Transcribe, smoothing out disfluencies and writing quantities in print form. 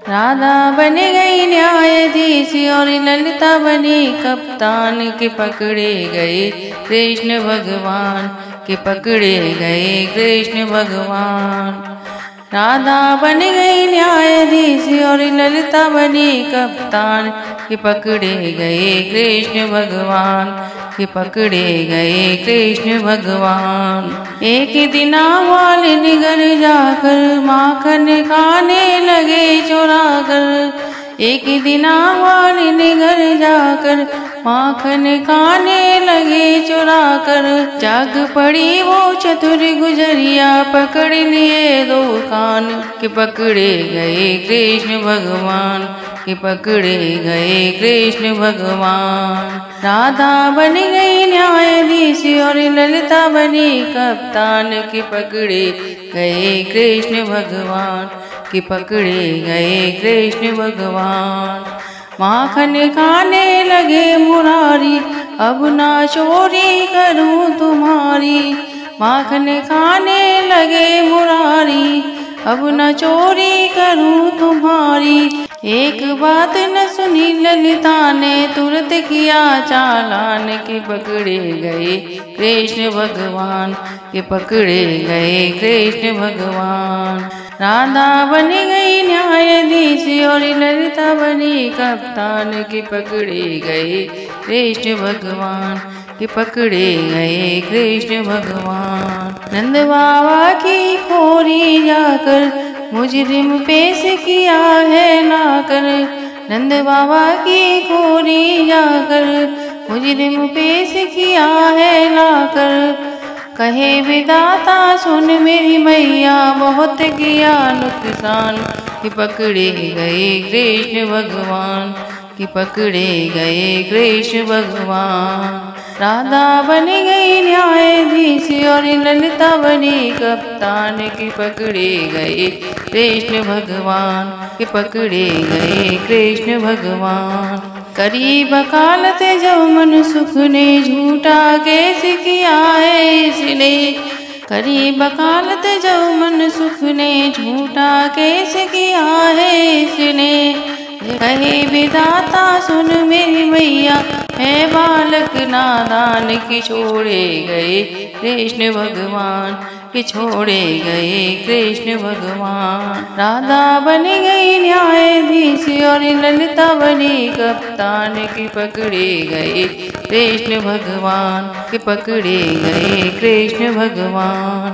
राधा बन गई न्यायाधीश और ललिता बनी कप्तान के पकड़े गए कृष्ण भगवान के पकड़े गए कृष्ण भगवान। राधा बन गई न्यायाधीश और ललिता बनी कप्तान के पकड़े गए कृष्ण भगवान के पकड़े गए कृष्ण भगवान। एक दिन वालिन घर जाकर माखन खाने लगे चुरा कर। एक दिन वालिन घर जाकर माखन खाने लगे चुरा कर। जाग पड़ी वो चतुर गुजरिया पकड़ लिए दो कान के पकड़े गए कृष्ण भगवान के पकड़े गए कृष्ण भगवान। राधा बन गई न्यायाधीश और ललिता बनी कप्तान के पकड़े गए कृष्ण भगवान के पकड़े गए कृष्ण भगवान। माखन खाने लगे मुरारी अब ना चोरी करूं तुम्हारी। माखन खाने लगे मुरारी अब न चोरी करूं तुम्हारी। एक बात न सुनी ललिता ने तुरंत किया चालान के पकड़े गए कृष्ण भगवान के पकड़े गए कृष्ण भगवान। राधा बन गई न्यायाधीश और ललिता बनी कप्तान के पकड़े गए कृष्ण भगवान के पकड़े गए कृष्ण भगवान। नंद बाबा की खोरी जाकर मुजरिम पेश किया है लाकर। नंद बाबा की खोरी जाकर मुजरिम पेश किया है लाकर। कहे विधाता सुन मेरी मैया बहुत किया नुकसान कि पकड़े गए कृष्ण भगवान कि पकड़े गए कृष्ण भगवान। राधा बन गई न्यायाधीश और ललिता बनी कप्तान के पकड़े गए कृष्ण भगवान के पकड़े गए कृष्ण भगवान। करी वकालत जब मन सुख ने झूठा केस किया है इसने। करी वकालत जब मन सुख ने झूठा केस किया है इसने। कहे विधाता सुन मेरी मैया है बालक नादान की छोड़े गए कृष्ण भगवान के छोड़े गए कृष्ण भगवान। राधा बन गई न्यायाधीश और ललिता बनी कप्तान के पकड़े गए कृष्ण भगवान के पकड़े गए कृष्ण भगवान।